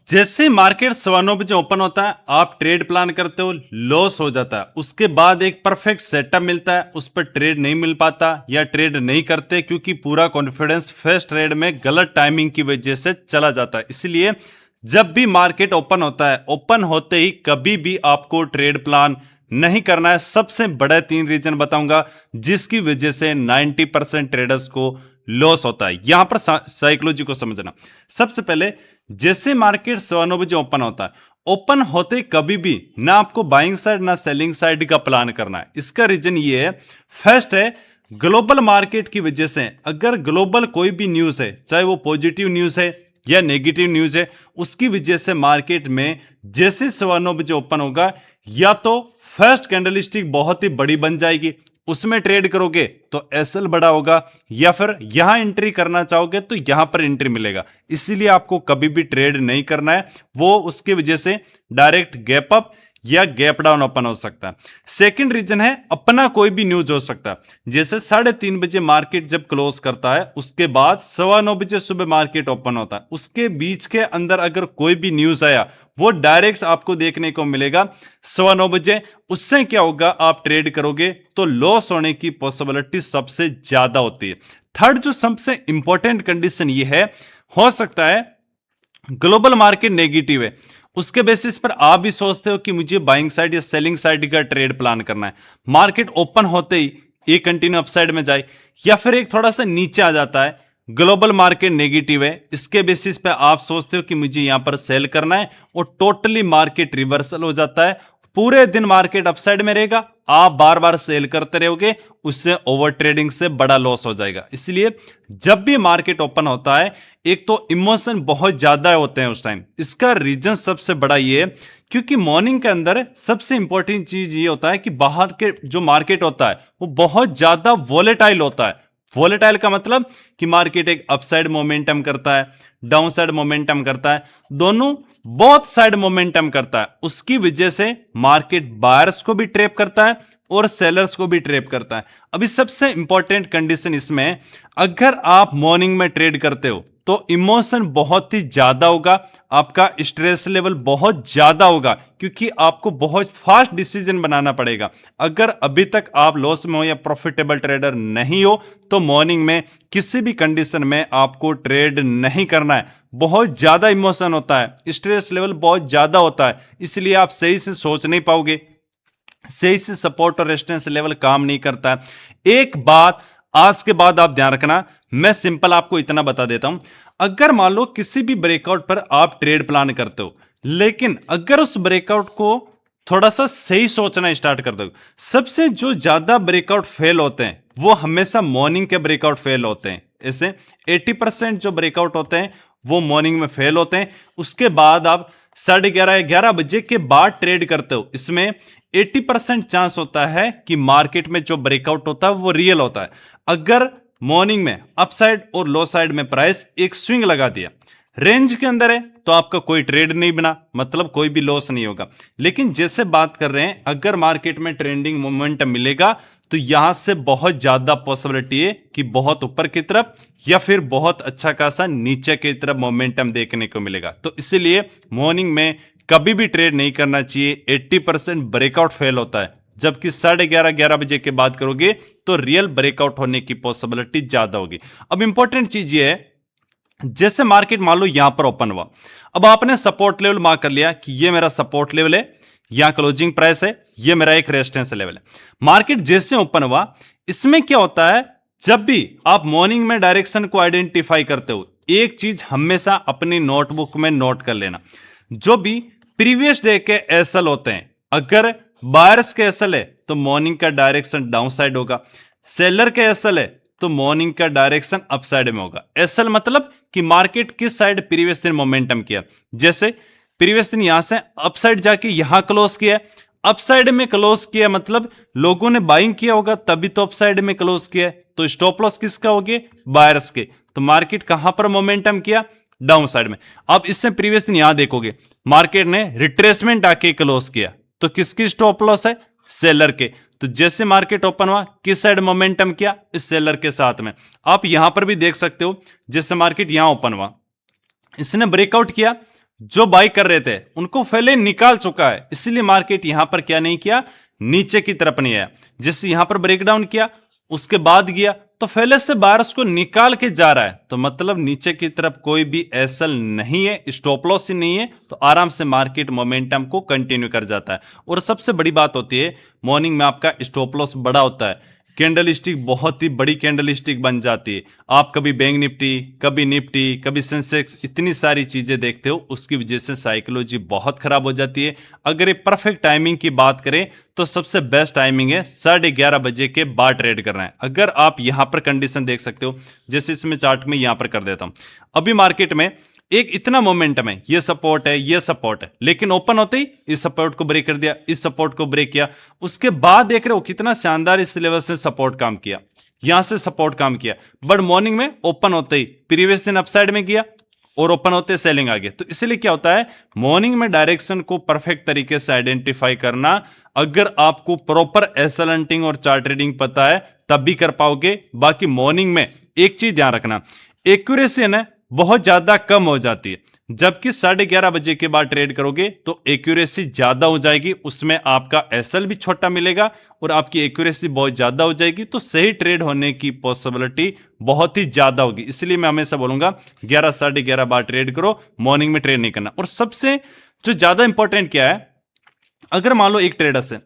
जैसे market 9:15 open होता है, आप ट्रेड प्लान करते हो, लॉस हो जाता है। उसके बाद एक परफेक्ट सेटअप मिलता है, उस पर ट्रेड नहीं मिल पाता या ट्रेड नहीं करते क्योंकि पूरा कॉन्फिडेंस फर्स्ट ट्रेड में गलत टाइमिंग की वजह से चला जाता है। इसलिए जब भी मार्केट ओपन होता है, ओपन होते ही कभी भी आपको ट्रेड प्लान नहीं करना है। सबसे बड़े 3 रीजन बताऊंगा जिसकी वजह से 90% ट्रेडर्स को लॉस होता है। यहां पर साइकोलॉजी को समझना। सबसे पहले, जैसे मार्केट 9:15 ओपन होता है, ओपन होते कभी भी ना आपको बाइंग साइड ना सेलिंग साइड का प्लान करना है। इसका रीजन ये है, फर्स्ट है ग्लोबल मार्केट की वजह से। अगर ग्लोबल कोई भी न्यूज है, चाहे वो पॉजिटिव न्यूज है या नेगेटिव न्यूज है, उसकी वजह से मार्केट में जैसे 9:15 ओपन होगा, या तो फर्स्ट कैंडलस्टिक बहुत ही बड़ी बन जाएगी, उसमें ट्रेड करोगे तो एसएल बड़ा होगा, या फिर यहां एंट्री करना चाहोगे तो यहां पर एंट्री मिलेगा। इसीलिए आपको कभी भी ट्रेड नहीं करना है। वो उसकी वजह से डायरेक्ट गैप अप या गैप डाउन ओपन हो सकता है। सेकंड रीजन है अपना कोई भी न्यूज हो सकता है। जैसे 3:30 मार्केट जब क्लोज करता है, उसके बाद 9:15 सुबह मार्केट ओपन होता है, उसके बीच के अंदर अगर कोई भी न्यूज आया, वो डायरेक्ट आपको देखने को मिलेगा 9:15। उससे क्या होगा, आप ट्रेड करोगे तो लॉस होने की पॉसिबिलिटी सबसे ज्यादा होती है। थर्ड जो सबसे इंपॉर्टेंट कंडीशन ये है, हो सकता है ग्लोबल मार्केट नेगेटिव है, उसके बेसिस पर आप भी सोचते हो कि मुझे बाइंग साइड या सेलिंग साइड का ट्रेड प्लान करना है। मार्केट ओपन होते ही एक कंटिन्यू अपसाइड में जाए या फिर एक थोड़ा सा नीचे आ जाता है, ग्लोबल मार्केट नेगेटिव है, इसके बेसिस पे आप सोचते हो कि मुझे यहां पर सेल करना है, और टोटली मार्केट रिवर्सल हो जाता है। पूरे दिन मार्केट अपसाइड में रहेगा, आप बार बार सेल करते रहोगे, उससे ओवर ट्रेडिंग से बड़ा लॉस हो जाएगा। इसलिए जब भी मार्केट ओपन होता है, एक तो इमोशन बहुत ज्यादा होते हैं उस टाइम। इसका रीजन सबसे बड़ा ये है क्योंकि मॉर्निंग के अंदर सबसे इंपॉर्टेंट चीज ये होता है कि बाहर के जो मार्केट होता है वो बहुत ज्यादा वॉलेटाइल होता है। वॉलेटाइल का मतलब कि मार्केट एक अपसाइड मोमेंटम करता है, डाउन साइड मोमेंटम करता है, दोनों बोथ साइड मोमेंटम करता है। उसकी वजह से मार्केट बायर्स को भी ट्रैप करता है और सेलर्स को भी ट्रैप करता है। अभी सबसे इंपॉर्टेंट कंडीशन इसमें, अगर आप मॉर्निंग में ट्रेड करते हो तो इमोशन बहुत ही ज्यादा होगा, आपका स्ट्रेस लेवल बहुत ज्यादा होगा क्योंकि आपको बहुत फास्ट डिसीजन बनाना पड़ेगा। अगर अभी तक आप लॉस में हो या प्रॉफिटेबल ट्रेडर नहीं हो तो मॉर्निंग में किसी भी कंडीशन में आपको ट्रेड नहीं करना है। बहुत ज्यादा इमोशन होता है, स्ट्रेस लेवल बहुत ज्यादा होता है, इसलिए आप सही से सोच नहीं पाओगे, सही से सपोर्ट और रेजिस्टेंस लेवल काम नहीं करता है। एक बात आज के बाद आप ध्यान रखना, मैं सिंपल आपको इतना बता देता हूं। अगर मान लो किसी भी ब्रेकआउट पर आप ट्रेड प्लान करते हो, लेकिन अगर उस ब्रेकआउट को थोड़ा सा सही सोचना स्टार्ट कर दो, सबसे जो ज्यादा ब्रेकआउट फेल होते हैं वो हमेशा मॉर्निंग के ब्रेकआउट फेल होते हैं। ऐसे 80% जो ब्रेकआउट होते हैं वो मॉर्निंग में फेल होते हैं। उसके बाद आप 11:30-11 बजे के बाद ट्रेड करते हो, इसमें 80% चांस होता है कि मार्केट में जो ब्रेकआउट होता है वो रियल होता है। अगर मॉर्निंग में अपसाइड और लो साइड में प्राइस एक स्विंग लगा दिया, रेंज के अंदर है, तो आपका कोई ट्रेड नहीं बना, मतलब कोई भी लॉस नहीं होगा। लेकिन जैसे बात कर रहे हैं, अगर मार्केट में ट्रेंडिंग मोमेंटम मिलेगा तो यहां से बहुत ज्यादा पॉसिबिलिटी है कि बहुत ऊपर की तरफ या फिर बहुत अच्छा खासा नीचे की तरफ मोमेंटम देखने को मिलेगा। तो इसीलिए मॉर्निंग में कभी भी ट्रेड नहीं करना चाहिए। 80% ब्रेकआउट फेल होता है, जबकि 11:30-11 बजे के बाद करोगे तो रियल ब्रेकआउट होने की पॉसिबिलिटी ज्यादा होगी। अब इंपॉर्टेंट चीज ये है, जैसे मार्केट मान लो यहां पर ओपन हुआ, अब आपने सपोर्ट लेवल मार्क कर लिया कि ये मेरा सपोर्ट लेवल है, यहां क्लोजिंग प्राइस है, ये मेरा एक रेजिस्टेंस लेवल है। मार्केट जैसे ओपन हुआ, इसमें क्या होता है, जब भी आप मॉर्निंग में डायरेक्शन को आइडेंटिफाई करते हो, एक चीज हमेशा अपनी नोटबुक में नोट कर लेना, जो भी प्रीवियस डे के एसएल होते हैं, अगर बायर्स के एसएल है तो मॉर्निंग का डायरेक्शन डाउन साइड होगा, सेलर के एसएल है तो मॉर्निंग का डायरेक्शन अपसाइड में होगा। एसएल मतलब कि मार्केट किस साइड प्रीवियस दिन मोमेंटम किया। जैसे प्रीवियस दिन यहां से अपसाइड जाके यहां क्लोज किया, अपसाइड में क्लोज किया मतलब लोगों ने बाइंग किया होगा तभी तो अपसाइड में क्लोज किया, तो स्टॉप लॉस किसका हो गया, बायर्स के। तो मार्केट कहां पर मोमेंटम किया, डाउन साइड में। अब इससे प्रीवियस दिन यहां देखोगे, मार्केट ने रिट्रेसमेंट आके क्लोज किया, तो किसकी स्टॉप लॉस है, सेलर के। तो जैसे मार्केट ओपन हुआ, किस साइड मोमेंटम किया, इस सेलर के साथ में। आप यहां पर भी देख सकते हो, जैसे मार्केट यहां ओपन हुआ, इसने ब्रेकआउट किया, जो बाई कर रहे थे उनको पहले निकाल चुका है, इसीलिए मार्केट यहां पर क्या नहीं किया, नीचे की तरफ नहीं आया। जैसे यहां पर ब्रेकडाउन किया उसके बाद गया तो पहले से बाहर उसको निकाल के जा रहा है, तो मतलब नीचे की तरफ कोई भी एसएल नहीं है, स्टॉप लॉस ही नहीं है, तो आराम से मार्केट मोमेंटम को कंटिन्यू कर जाता है। और सबसे बड़ी बात होती है मॉर्निंग में आपका स्टॉप लॉस बड़ा होता है, कैंडल स्टिक बहुत ही बड़ी कैंडल स्टिक बन जाती है। आप कभी बैंक निफ्टी, कभी निफ्टी, कभी सेंसेक्स, इतनी सारी चीजें देखते हो, उसकी वजह से साइकोलॉजी बहुत खराब हो जाती है। अगर एक परफेक्ट टाइमिंग की बात करें तो सबसे बेस्ट टाइमिंग है 11:30 बजे के बाद ट्रेड करना है। अगर आप यहां पर कंडीशन देख सकते हो, जैसे इसमें चार्ट में यहां पर कर देता हूं, अभी मार्केट में एक इतना मोमेंटम है, ये सपोर्ट है, ये सपोर्ट है, लेकिन ओपन होते ही इस सपोर्ट को ब्रेक कर दिया, इस सपोर्ट को ब्रेक किया, उसके बाद देख रहे हो कितना शानदार इस लेवल से सपोर्ट काम किया, यहां से सपोर्ट काम किया। बट मॉर्निंग में ओपन होते ही प्रीवियस दिन अपसाइड में गया और ओपन होते सेलिंग आ गया। तो इसलिए क्या होता है, मॉर्निंग में डायरेक्शन को परफेक्ट तरीके से आइडेंटिफाई करना, अगर आपको प्रॉपर एसएल हंटिंग और चार्ट ट्रेडिंग पता है तब भी कर पाओगे। बाकी मॉर्निंग में एक चीज ध्यान रखना, एक्यूरेसी है ना बहुत ज्यादा कम हो जाती है, जबकि 11:30 बजे के बाद ट्रेड करोगे तो एक्यूरेसी ज्यादा हो जाएगी, उसमें आपका एसएल भी छोटा मिलेगा और आपकी एक्यूरेसी बहुत ज्यादा हो जाएगी, तो सही ट्रेड होने की पॉसिबिलिटी बहुत ही ज्यादा होगी। इसलिए मैं हमेशा बोलूंगा 11 11:30 बाद ट्रेड करो, मॉर्निंग में ट्रेड नहीं करना। और सबसे जो ज्यादा इंपॉर्टेंट क्या है, अगर मान लो एक ट्रेडर से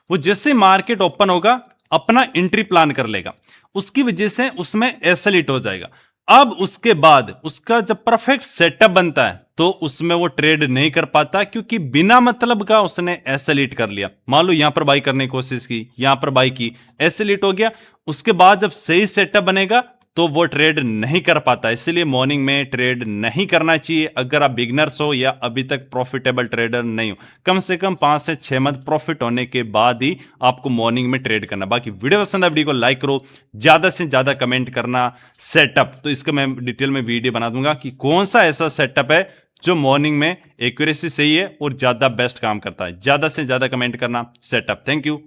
वो जैसे मार्केट ओपन होगा अपना एंट्री प्लान कर लेगा, उसकी वजह से उसमें एसएल हिट हो जाएगा। अब उसके बाद उसका जब परफेक्ट सेटअप बनता है तो उसमें वो ट्रेड नहीं कर पाता, क्योंकि बिना मतलब का उसने एसएल हिट कर लिया। मान लो यहां पर बाई करने की कोशिश की, यहां पर बाई की, एसएल हिट हो गया, उसके बाद जब सही सेटअप बनेगा तो वो ट्रेड नहीं कर पाता। इसलिए मॉर्निंग में ट्रेड नहीं करना चाहिए अगर आप बिगनर्स हो या अभी तक प्रॉफिटेबल ट्रेडर नहीं हो। कम से कम 5 से 6 मंथ प्रॉफिट होने के बाद ही आपको मॉर्निंग में ट्रेड करना। बाकी वीडियो पसंद है, वीडियो को लाइक करो, ज्यादा से ज्यादा कमेंट करना सेटअप, तो इसका मैं डिटेल में वीडियो बना दूंगा कि कौन सा ऐसा सेटअप है जो मॉर्निंग में एक्यूरेसी सही है और ज्यादा बेस्ट काम करता है। ज्यादा से ज्यादा कमेंट करना सेटअप। थैंक यू,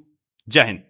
जय हिंद।